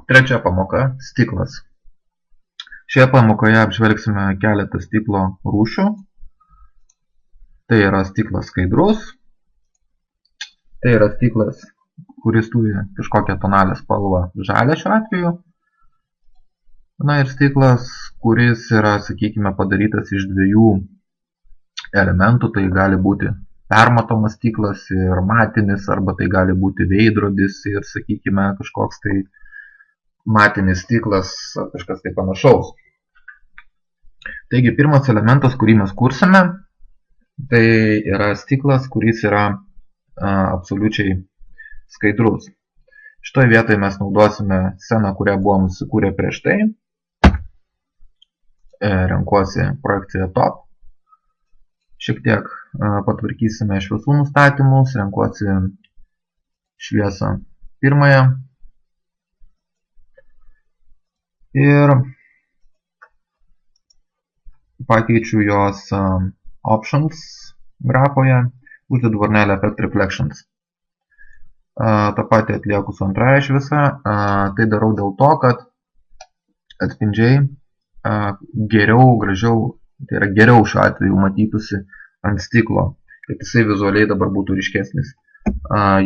Trečia pamoka – stiklas. Šioje pamokoje apžvelgsime keletą stiklo rūšių. Tai yra stiklas skaidrus. Tai yra stiklas, kuris turi kažkokią tonalę spalvą žalią šiuo atveju. Na ir stiklas, kuris yra, sakykime, padarytas iš dviejų elementų. Tai gali būti permatomas stiklas ir matinis, arba tai gali būti veidrodis ir, sakykime, kažkoks tai matinis stiklas ar kažkas tai panašaus. Taigi, pirmas elementas, kurį mes kursime, tai yra stiklas, kuris yra absoliučiai skaidrus. Šitoje vietoje mes naudosime sceną, kurią buvom sukūrę prieš tai. Renkuosi projekciją top. Šiek tiek patvarkysime šviesų nustatymus, renkuosi šviesą pirmąją. Ir pakeičiu jos options grafoje, uždedu varnelę Effect Reflections. Ta patį atlieku su antrąja šviesa. Tai darau dėl to, kad atspindžiai geriau, gražiau, tai yra geriau šiuo atveju matytųsi ant stiklo, kad jisai vizualiai dabar būtų ryškesnis.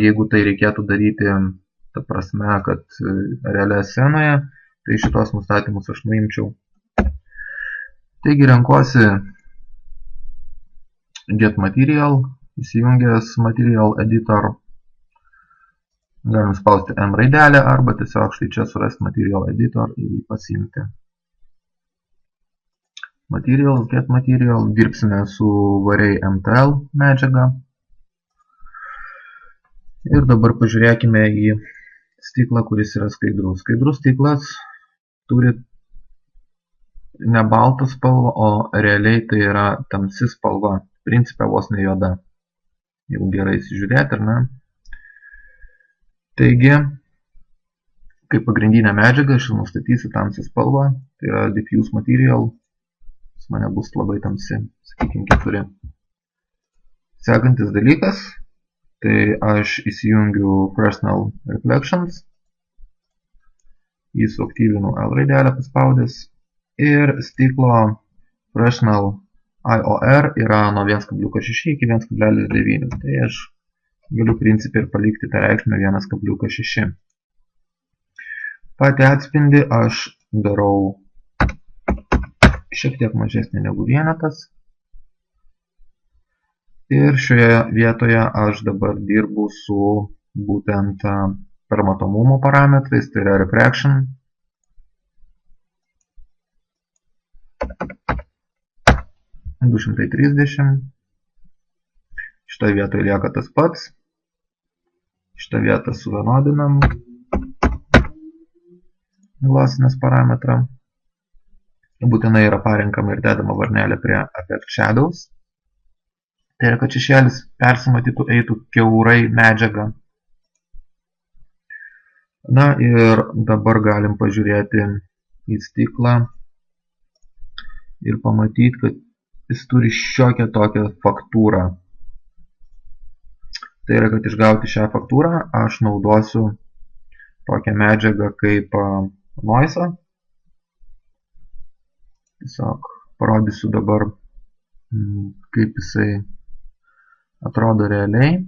Jeigu tai reikėtų daryti, ta prasme, kad realioje scenoje, tai šitos nustatymus aš nuimčiau. Taigi renkuosi Get Material, įsijungęs Material Editor. Galim spausti M raidelę arba tiesiog štai čia surasti Material Editor ir jį pasiimti. Material, Get Material, dirbsime su Variai MTL medžiaga. Ir dabar pažiūrėkime į stiklą, kuris yra skaidrus. Skaidrus stiklas turi ne baltą spalvą, o realiai tai yra tamsi spalva, principe vos ne juoda. Jau gerai įsižiūrėti, ar ne? Taigi, kaip pagrindinę medžiagą aš nustatysiu tamsią spalvą, tai yra Diffuse Material, jis mane bus labai tamsi, sakykime 4. Sekantis dalykas, tai aš įsijungiu Fresnel Reflections, jį suaktyvinu L raidelę paspaudęs ir stiklo Fresnel IOR yra nuo 1,6 iki 1,9. Tai aš galiu principį ir palikti tą reikšmę 1,6. Patį atspindį aš darau šiek tiek mažesnį negu vienetas. Ir šioje vietoje aš dabar dirbu su būtent permatomumo parametrais, tai yra refraction. – 230. Šitą vietą lieka tas pats. Šitą vietą suvienodinam glosinės parametrą. Būtinai yra parenkama ir dedama varnelė prie Effect Shadows. Tai yra, kad šešėlis persimatytų, eitų kiaurai medžiagą. Na ir dabar galim pažiūrėti į stiklą ir pamatyti, kad jis turi šiokią tokią faktūrą. Tai yra, kad išgauti šią faktūrą aš naudosiu tokią medžiagą kaip noise. Tiesiog parodysiu dabar, kaip jisai atrodo realiai.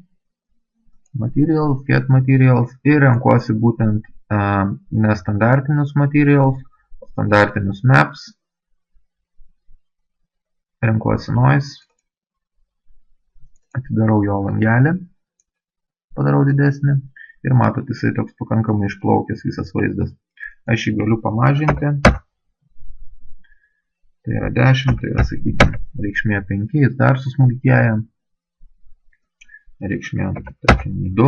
Materials, Get Materials ir renkuosi būtent nestandartinius materials, standartinius maps. Renkuosi noise. Atidarau jo langelį. Padarau didesnį. Ir matot, jisai toks pakankamai išplaukęs visas vaizdas. Aš jį galiu pamažinti. Tai yra 10, tai yra, sakykime, reikšmė 5, jis dar susmulkėja. Reikšmė, tarkim, 2,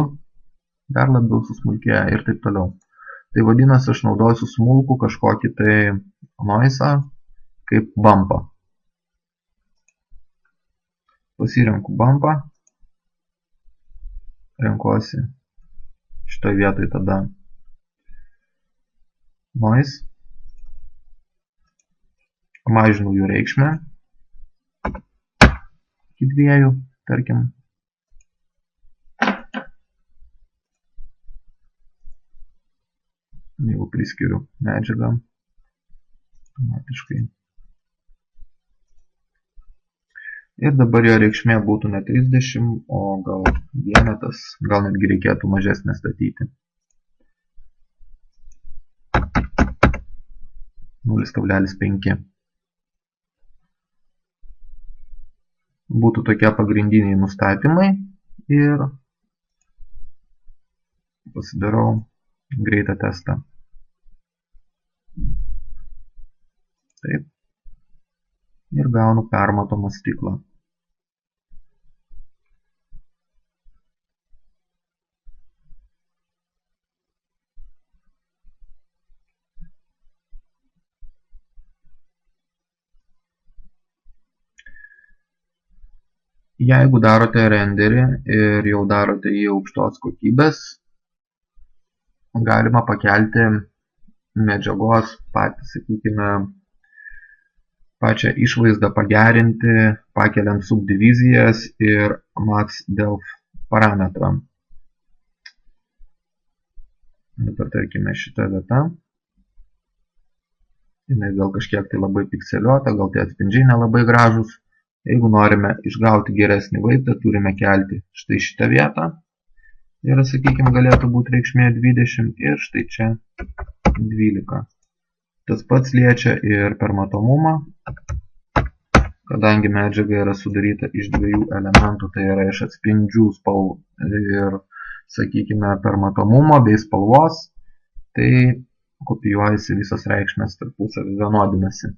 dar labiau susmulkėja ir taip toliau. Tai vadinasi, aš naudosiu smulkų kažkokį tai noise kaip bumpą. Pasirenku bumpą. Renkuosi šitoje vietoje tada noise. Mažinu jų reikšmę iki 2, tarkim. Jeigu priskiriu medžiagą automatiškai. Ir dabar jo reikšmė būtų ne 30, o gal vienetas, gal netgi reikėtų mažesnę statyti. 0,5. Būtų tokie pagrindiniai nustatymai ir pasidarau greitą testą. Taip. Ir gaunu permatomą stiklą. Jeigu darote renderį ir jau darote jį aukštos kokybės, galima pakelti medžiagos patį, sakykime, pačią išvaizdą pagerinti, pakeliant subdivizijas ir max_delf parametrą. Dabar tarkime šitą vietą. Jinai gal kažkiek tai labai pikseliuota, gal tie atspindžiai nelabai gražus. Jeigu norime išgauti geresnį vaizdą, turime kelti štai šitą vietą. Ir, sakykime, galėtų būti reikšmė 20 ir štai čia 12. Tas pats liečia ir permatomumą, kadangi medžiaga yra sudaryta iš dviejų elementų, tai yra iš atspindžių spalvų ir, sakykime, permatomumo bei spalvos, tai kopijuojasi visas reikšmės tarpusavy vienodinasi.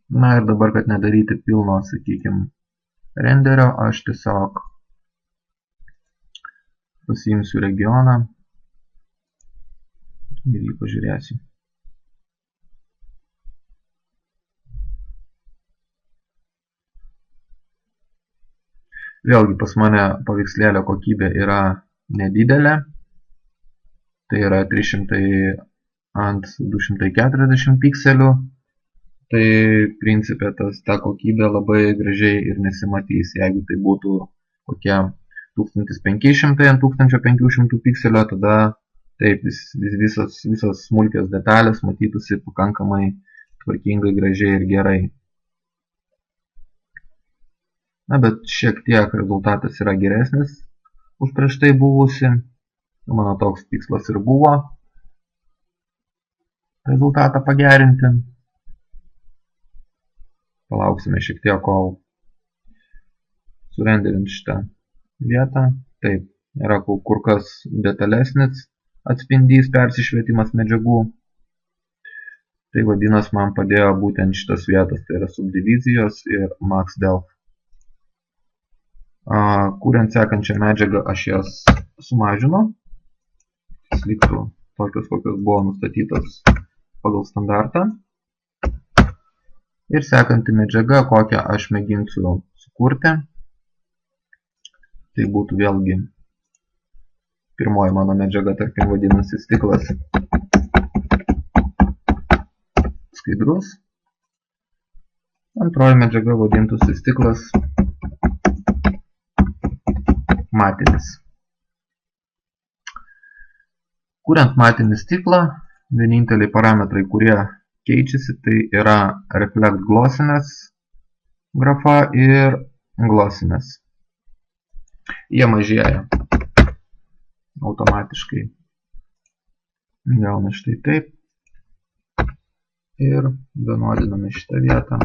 Na ir dabar, kad nedaryti pilno, sakykime, renderio, aš tiesiog pasiimsiu regioną ir jį pažiūrėsiu. Vėlgi pas mane paveikslėlio kokybė yra nedidelė, tai yra 300 ant 240 pikselių, tai principė ta kokybė labai gražiai ir nesimatys. Jeigu tai būtų kokie 1500 ant 1500 pikselio, tada taip visos smulkios detalės matytųsi pakankamai tvarkingai, gražiai ir gerai. Na, bet šiek tiek rezultatas yra geresnis už prieš tai buvusi. Mano toks tikslas ir buvo rezultatą pagerinti. Palauksime šiek tiek, kol surenderint šitą vietą. Taip, yra kur kas detalesnis atspindys, persišvietimas medžiagų. Tai vadinas, man padėjo būtent šitas vietas, tai yra subdivizijos ir max_delf. Kuriant sekančią medžiagą aš jas sumažinu. Liktų tokios, kokios buvo nustatytos pagal standartą. Ir sekanti medžiaga, kokią aš mėginsiu sukurti. Tai būtų vėlgi pirmoji mano medžiaga, tarkim, vadinasi stiklas skaidrus. Antroji medžiaga vadintųsi stiklas matinis. Kuriant matinį stiklą, vieninteliai parametrai, kurie keičiasi, tai yra reflect glossiness grafa ir glossiness. Jie mažėja automatiškai. Gauna štai taip. Ir vienodiname šitą vietą.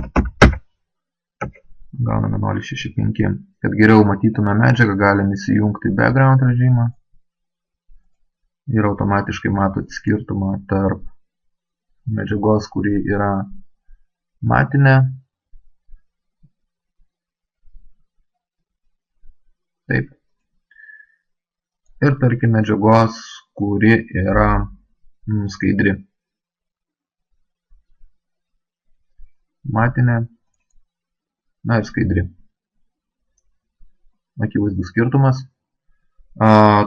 Gauname 0,65. Kad geriau matytume medžiagą, galim įsijungti background režimą. Ir automatiškai matot skirtumą tarp medžiagos, kuri yra matinė. Taip. Ir tarkim medžiagos, kuri yra skaidri. Matinė. Na ir skaidri. Akivaizdus skirtumas.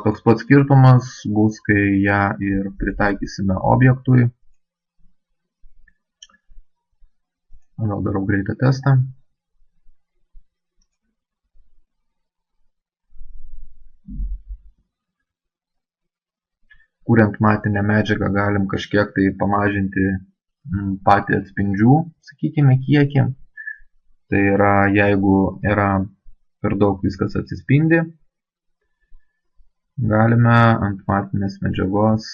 Toks pats skirtumas bus, kai ją ir pritaikysime objektui. Gal darau greitą testą. kuriant matinę medžiagą, galim kažkiek tai pamažinti patį atspindžių, sakykime, kiekį. Tai yra, jeigu yra per daug viskas atsispindi, galime ant matinės medžiagos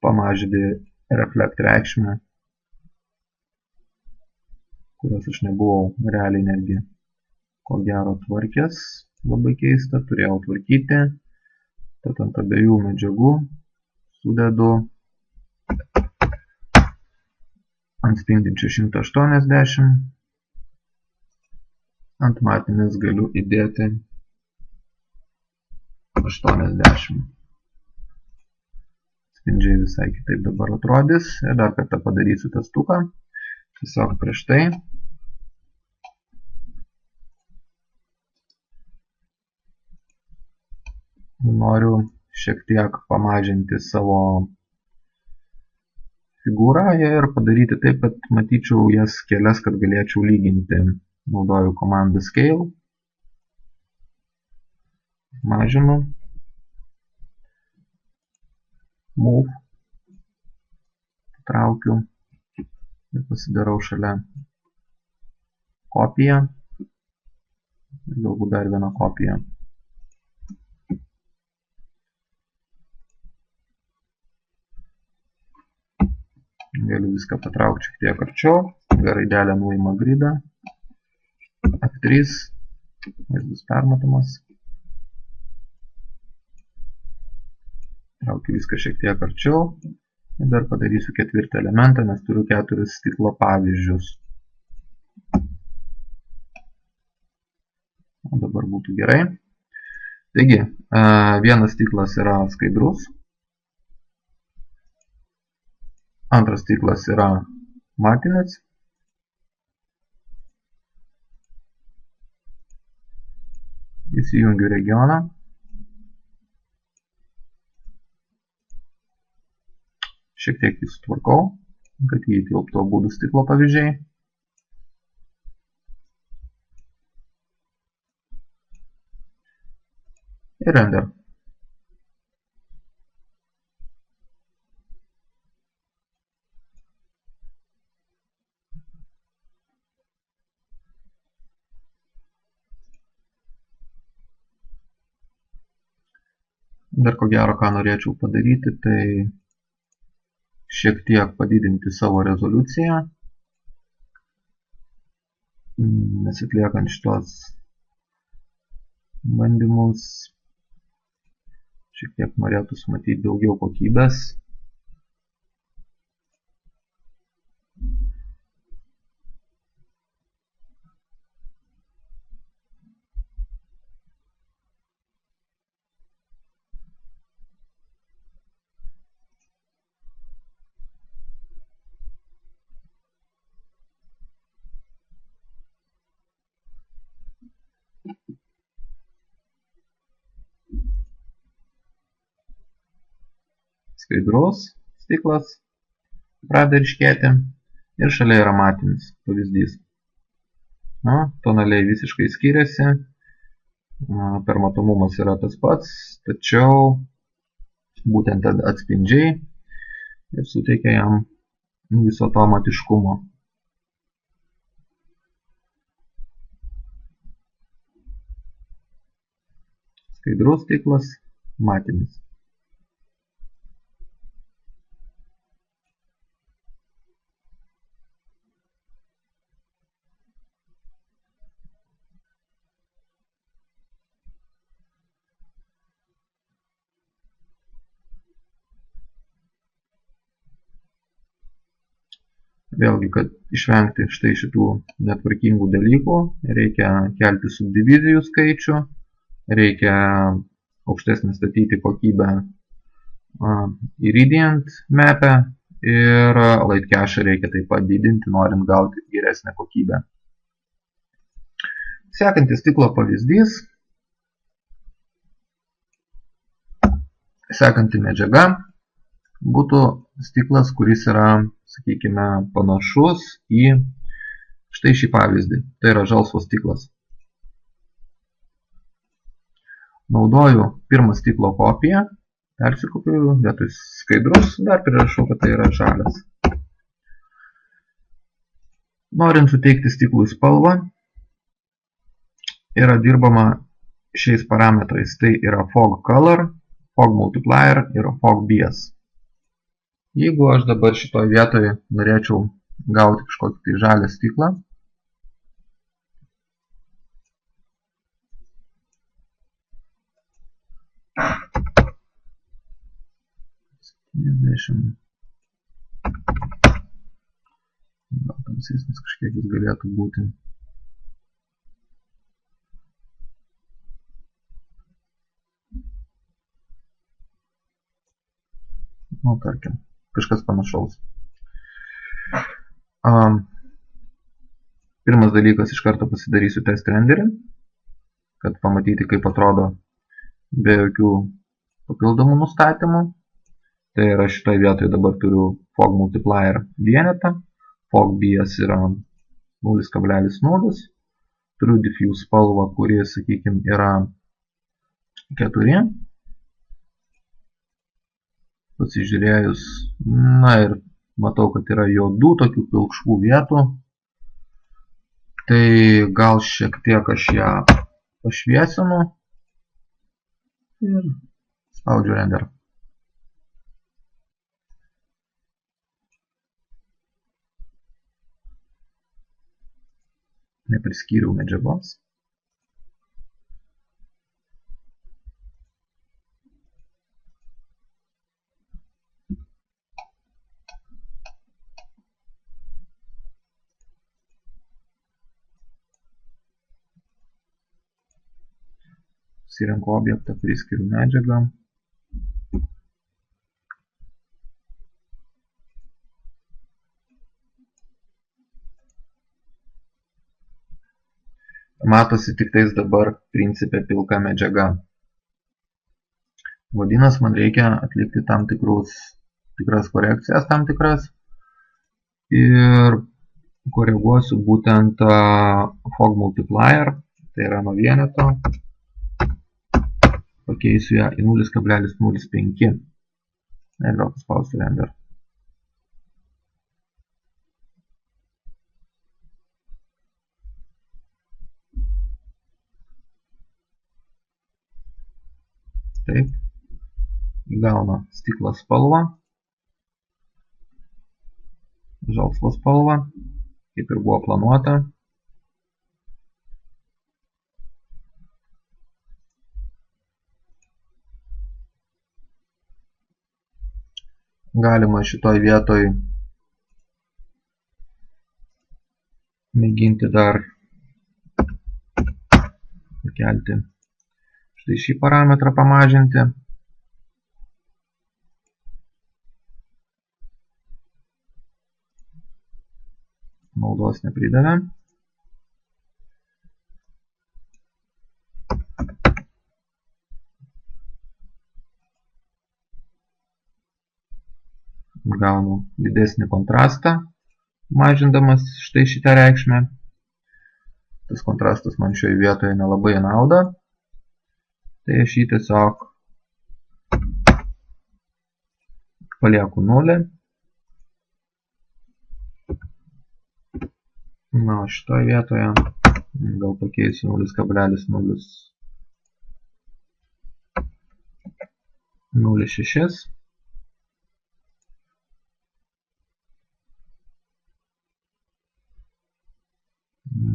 pamažinti reflect reikšmę, kurios aš nebuvau realiai netgi ko gero tvarkęs, labai keista, turėjau tvarkyti. Tad ant abiejų medžiagų sudedu ant spindinčio 180, ant matinės galiu įdėti 80. Spindžiai visai kitaip dabar atrodys. Ir dar kartą padarysiu testuką. Tiesiog prieš tai noriu šiek tiek pamažinti savo figūrą ir padaryti taip, kad matyčiau jas kelias, kad galėčiau lyginti. Naudoju komandą Scale. Mažinu. Move. Patraukiu. Ir pasidarau šalia kopiją. Galbūt dar vieną kopiją. Galiu viską patraukti šiek tiek arčiau. Raidelė nuima gridą. F3. Vaizdas permatomas. Traukiu viską šiek tiek arčiau. Ir dar padarysiu ketvirtą elementą, nes turiu 4 stiklo pavyzdžius. O dabar būtų gerai. Taigi, vienas stiklas yra skaidrus. Antras stiklas yra matinis. Įsijungiu regioną. Šiek tiek jį sutvarkau, kad jį įtilptų abudu stiklo pavyzdžiai. Ir render. Dar ko gero, ką norėčiau padaryti, tai šiek tiek padidinti savo rezoliuciją, nes atliekant šitos bandymus šiek tiek norėtųsi matyti daugiau kokybės. Skaidrus stiklas pradeda ryškėti ir šalia yra matinis pavyzdys. Tonaliai visiškai skiriasi, permatomumas yra tas pats, tačiau būtent atspindžiai ir suteikia jam viso to matiškumo. Skaidrus stiklas, matinis. Vėlgi, kad išvengti štai šitų netvarkingų dalykų, reikia kelti subdivizijų skaičių, reikia aukštesnį statyti kokybę Iridiant map'e ir light cache reikia taip pat didinti, norint gauti geresnę kokybę. Sekantis stiklo pavyzdys. Sekanti medžiaga būtų stiklas, kuris yra, sakykime, panašus į štai šį pavyzdį. Tai yra žalsvas stiklas. Naudoju pirmą stiklo kopiją, persikopijuoju, vietoj skaidrus, dar prirašau, kad tai yra žalias. Norint suteikti stiklui spalvą, yra dirbama šiais parametrais. Tai yra fog color, fog multiplier ir fog bias. Jeigu aš dabar šitoj vietoje norėčiau gauti kažkokį tai žalią stiklą, gal tamsesnis kažkiek jis galėtų būti. Nu, tarkim, kažkas panašaus. Pirmas dalykas, iš karto pasidarysiu test renderį, kad pamatyti, kaip atrodo be jokių papildomų nustatymų. Tai yra šitoje vietoje dabar turiu fog multiplier vienetą, fog bias yra 0,0, turiu diffuse spalvą, kuri, sakykime, yra 4. Pasižiūrėjus, na ir matau, kad yra juodų tokių pilkšvų vietų. Tai gal šiek tiek aš ją pašviesinu ir spaudžiu render. Nepriskyriau medžiagos. Pasirenku objektą, priskiriu medžiagą. Matosi tik tais dabar principe pilka medžiaga. Vadinasi, man reikia atlikti tam tikras korekcijas tam tikras ir koreguosiu būtent fog multiplier, tai yra nuo vieneto, pakeisiu ją į 0,05 ir vėl paspausiu render. Taip, įgauna stiklo spalvą, žalsvą spalvą, kaip ir buvo planuota. Galima šitoj vietoj mėginti dar pakelti štai šį parametrą, pamažinti. Naudos nepridavė. Gaunu didesnį kontrastą, mažindamas štai šitą reikšmę. Tas kontrastas man šioje vietoje nelabai nauda. Tai aš jį tiesiog palieku 0. Na, šitoje vietoje gal pakeisiu 0,006.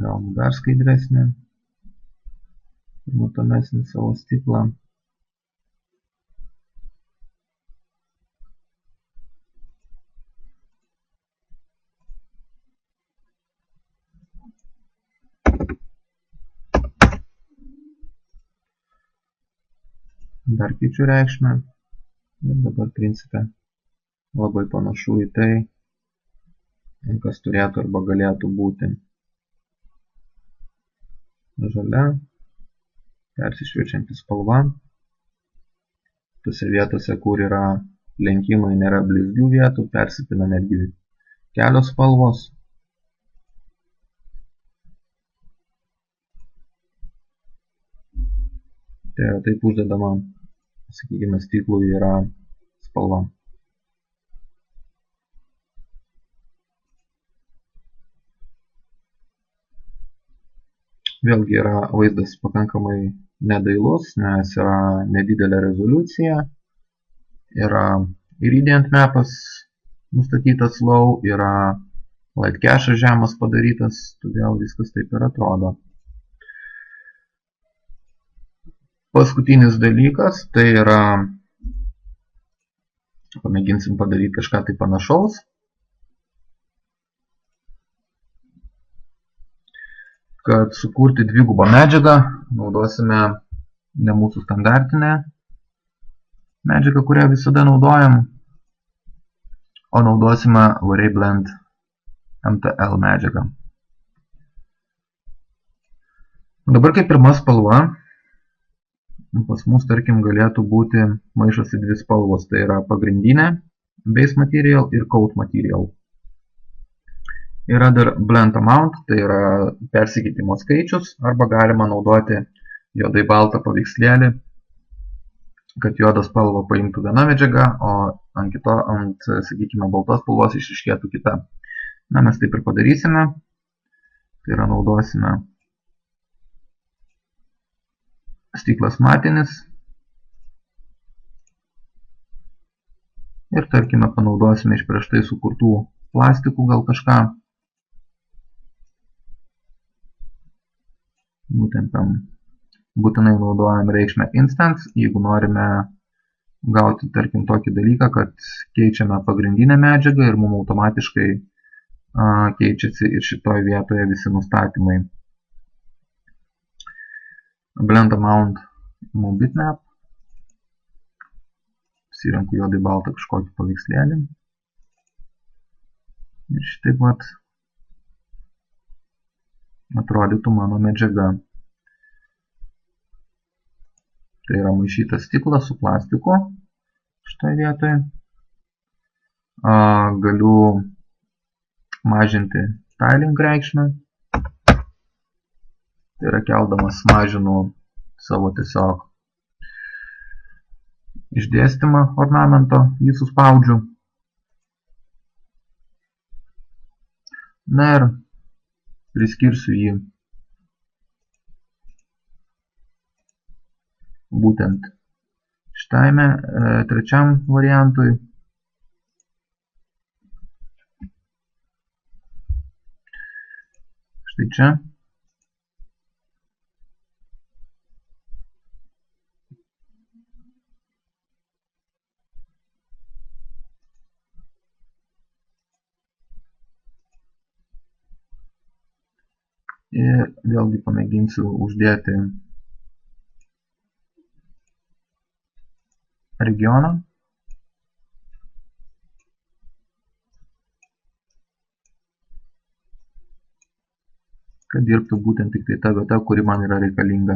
Gaunu dar skaidresnį ir matomesnį savo stiklą. Dar keičiu reikšmę ir dabar principe labai panašu į tai, kas turėtų arba galėtų būti. Žalia, persišviečianti spalva. Tose vietose, kur yra lenkimai, nėra blizgių vietų, persipina netgi kelios spalvos. Tai yra taip uždedama, sakykime, stiklui yra spalva. Vėlgi yra vaizdas pakankamai nedailus, nes yra nedidelė rezoliucija, yra Iridiant mapas nustatytas low, yra light cache žemas padarytas, todėl viskas taip ir atrodo. Paskutinis dalykas, tai yra, pamėginsim padaryti kažką tai panašaus. Kad sukurti dvigubą medžiagą, naudosime ne mūsų standartinę medžiagą, kurią visada naudojam, o naudosime VariBlend MTL medžiagą. Dabar kaip pirma spalva, pas mus, tarkim, galėtų būti maišosi dvi spalvos, tai yra pagrindinė base material ir coat material. Yra dar blend amount, tai yra persikeitimo skaičius, arba galima naudoti juodai baltą paveikslėlį, kad juodą spalvą paimtų viena medžiaga, o ant sakykime, baltos spalvos išryškėtų kita. Na, mes taip ir padarysime. Tai yra naudosime stiklas matinis ir, tarkime, panaudosime iš prieš tai sukurtų plastikų gal kažką. Būtinai naudojam reikšmę instance, jeigu norime gauti, tarkim, tokį dalyką, kad keičiame pagrindinę medžiagą ir mums automatiškai keičiasi ir šitoj vietoje visi nustatymai. Blend amount bitmap. Pasirenku juodai baltą kažkokį paveikslėlį. Ir šitaip vat atrodytų mano medžiaga. Tai yra maišytas stiklas su plastiku šitoje vietoje. Galiu mažinti styling reikšmę. Tai yra keldamas mažinu savo tiesiog išdėstymą ornamento, jį suspaudžiu. Na ir priskirsiu jį būtent šitame trečiam variantui. Štai čia. Ir vėlgi pamėginsiu uždėti regioną. Kad dirbtų būtent tik tai ta vieta, kuri man yra reikalinga.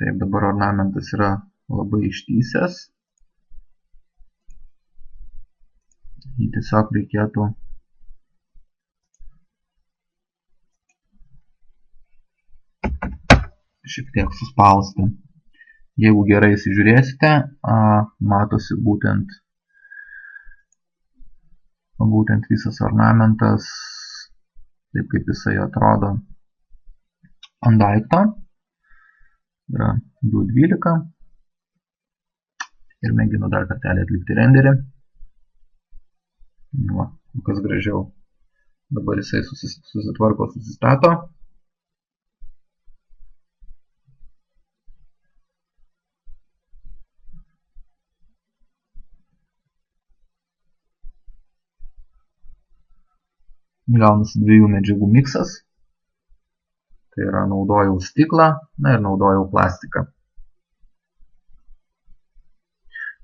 Taip, dabar ornamentas yra labai ištįsęs. Jį tiesiog reikėtų šiek tiek suspausti. Jeigu gerai įsižiūrėsite, matosi būtent visas ornamentas, taip kaip jisai atrodo ant daikto. Yra 2.12 ir mėginu dar kartelį atlikti renderį. Va, kas gražiau. Dabar jisai susitvarko, susistato. Gaunasi dviejų medžiagų miksas. Tai yra naudojau stiklą, na ir naudojau plastiką.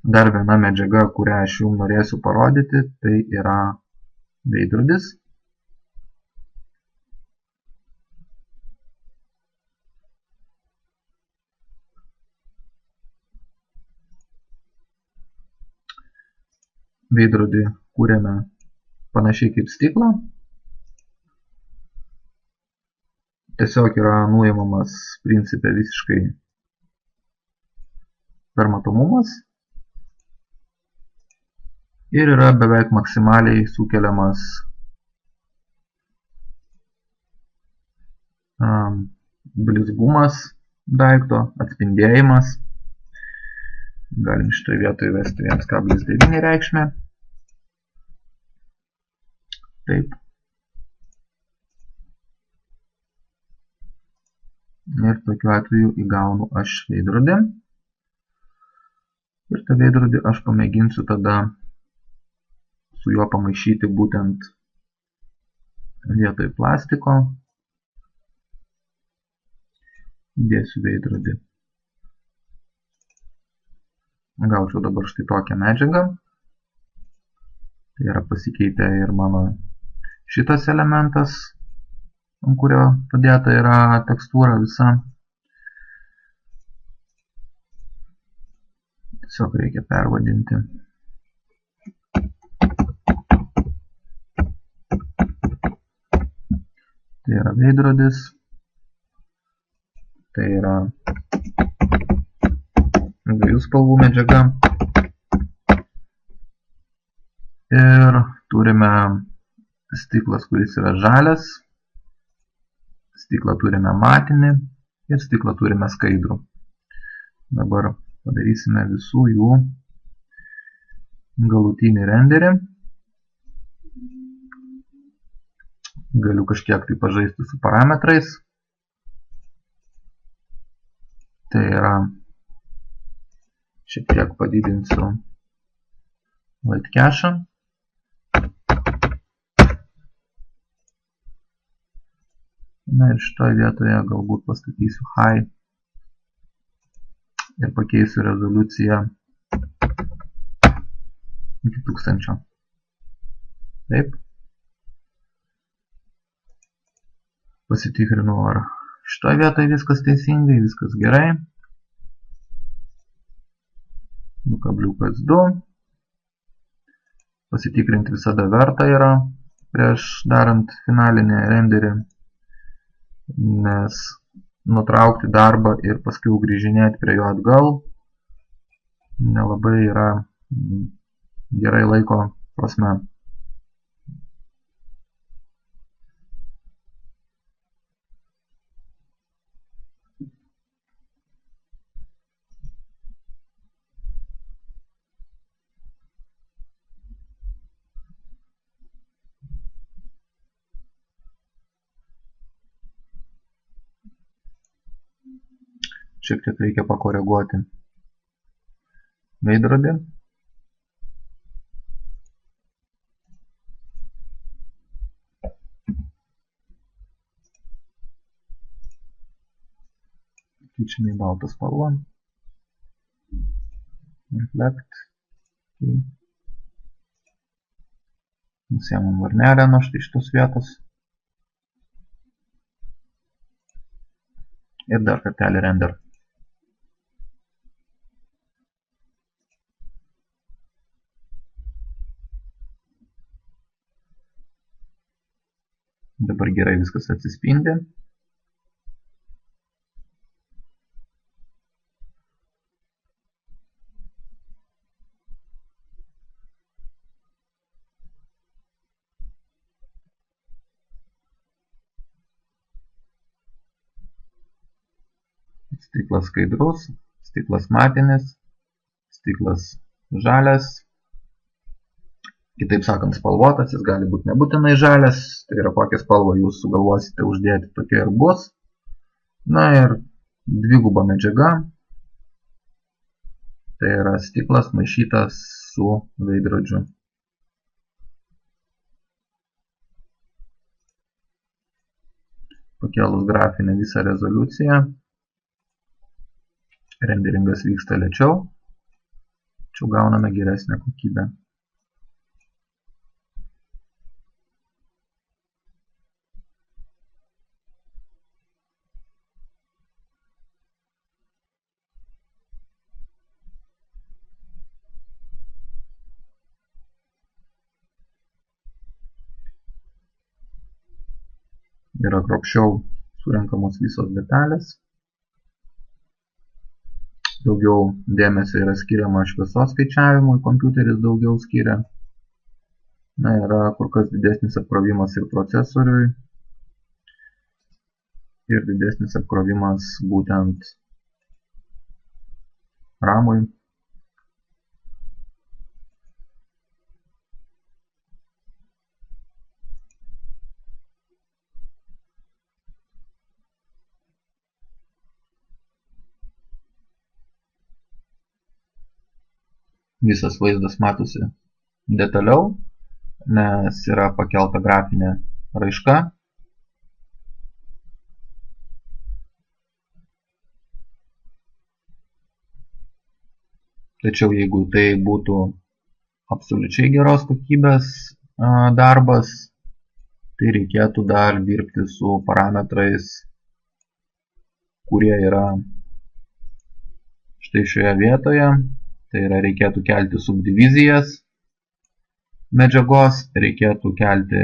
Dar viena medžiaga, kurią aš jums norėsiu parodyti, tai yra veidrodis. Veidrodį kūrėme panašiai kaip stiklą. tiesiog yra nuimamas principe visiškai permatomumas ir yra beveik maksimaliai sukeliamas blizgumas daikto, atspindėjimas. Galim šitoje vietoje įvesti 1,9 reikšmę. Taip. Ir tokiu atveju įgaunu aš veidrodį. Ir tą veidrodį aš pamėginsiu tada su juo pamaišyti būtent vietoj plastiko. Dėsiu veidrodį. Gaučiau dabar štai tokią medžiagą. Tai yra pasikeitę ir mano šitas elementas, ant kurio padėta yra tekstūra visa. Tiesiog reikia pervadinti. Tai yra veidrodis. Tai yra dviejų spalvų medžiaga. Ir turime stiklas, kuris yra žalias. Stiklą turime matinį ir stiklą turime skaidrų. Dabar padarysime visų jų galutinį renderį. Galiu kažkiek tai pažaisti su parametrais. Tai yra, šiek tiek padidinsiu light cache. Na ir šitoje vietoje galbūt pastatysiu high ir pakeisiu rezoliuciją iki 1000. Taip. Pasitikrinu, ar šitoje vietoje viskas teisingai, viskas gerai. 2,2. Pasitikrinti visada verta yra prieš darant finalinį renderį, nes nutraukti darbą ir paskui grįžinėti prie jo atgal nelabai yra gerai laiko prasme. Šiek tiek reikia pakoreguoti veidrodį. Keičiame į baltą spalvą. Reflect. Nusiemam varnelę nuo štai šitos vietos. Ir dar kartelį render. Dabar gerai viskas atsispindi. Stiklas skaidrus, stiklas matinis, stiklas žalias. Kitaip sakant, spalvotas, jis gali būti nebūtinai žalias, tai yra kokią spalvą jūs sugalvosite uždėti, tokia ir bus. Na ir dviguba medžiaga, tai yra stiklas maišytas su veidrodžiu. Pakėlus grafinę visą rezoliuciją, renderingas vyksta lėčiau, tačiau gauname geresnę kokybę. Yra kruopščiau surenkamos visos detalės. Daugiau dėmesio yra skiriama šviesos skaičiavimui, kompiuteris daugiau skiria. Na, yra kur kas didesnis apkrovimas ir procesoriui. Ir didesnis apkrovimas būtent RAM-ui. Visas vaizdas matosi detaliau, nes yra pakelta grafinė raiška. Tačiau jeigu tai būtų absoliučiai geros kokybės darbas, tai reikėtų dar dirbti su parametrais, kurie yra štai šioje vietoje. Tai yra reikėtų kelti subdivizijas medžiagos, reikėtų kelti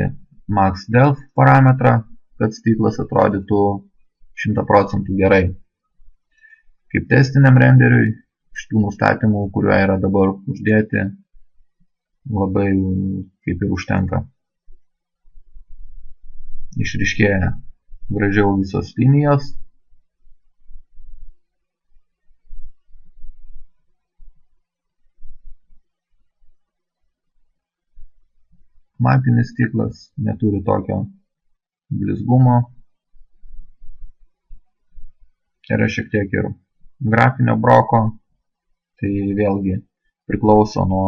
max-delf parametrą, kad stiklas atrodytų 100% gerai. Kaip testiniam renderiui, šitų nustatymų, kuriuo yra dabar uždėti, labai kaip ir užtenka. Išryškėja gražiau visos linijos. Matinis stiklas neturi tokio blizgumo. Yra šiek tiek ir grafinio broko. Tai vėlgi priklauso nuo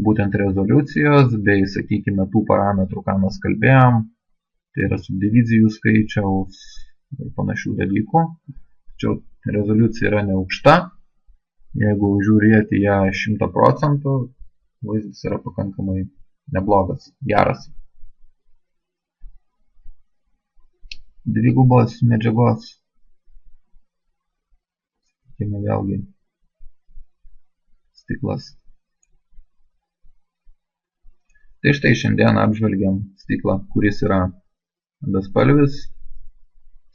būtent rezoliucijos bei, sakykime, tų parametrų, ką mes kalbėjom. Tai yra subdivizijų skaičiaus ir panašių dalykų. Tačiau rezoliucija yra neaukšta. Jeigu žiūrėti ją 100%, vaizdas yra pakankamai neblogas, geras. Dvigubos medžiagos. Sakykime vėlgi stiklas. Tai štai šiandien apžvelgiam stiklą, kuris yra bespalvis,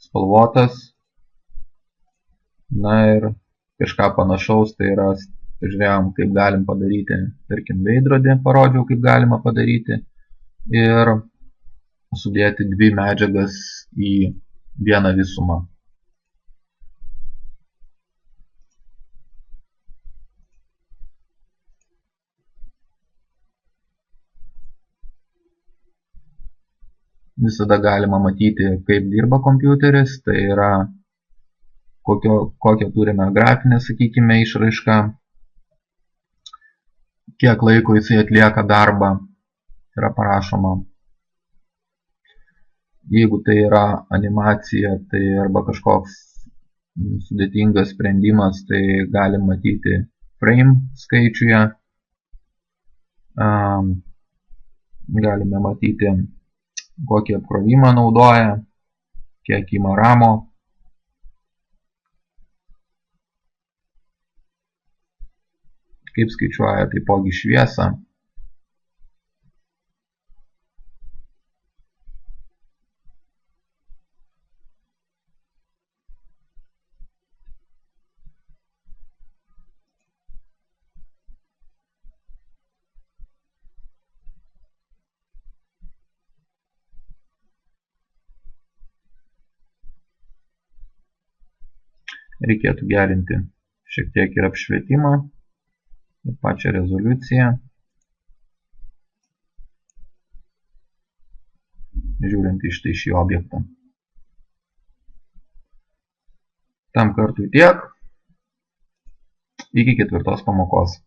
spalvotas. Na ir kažką panašaus, tai yra žiūrėjom, kaip galim padaryti, tarkim, veidrodį parodžiau, kaip galima padaryti ir sudėti dvi medžiagas į vieną visumą. Visada galima matyti, kaip dirba kompiuteris, tai yra kokią turime grafinę, sakykime, išraišką, kiek laiko jisai atlieka darbą, yra parašoma. Jeigu tai yra animacija, tai arba kažkoks sudėtingas sprendimas, tai galim matyti frame skaičiuje. Galime matyti, kokį apkrovimą naudoja, kiek ima ramo. Kaip skaičiuoja taipogi šviesą. Reikėtų gerinti šiek tiek ir apšvietimą, ir pačią rezoliuciją. Žiūrint iš šį objektą. Tam kartui tiek. Iki 4 pamokos.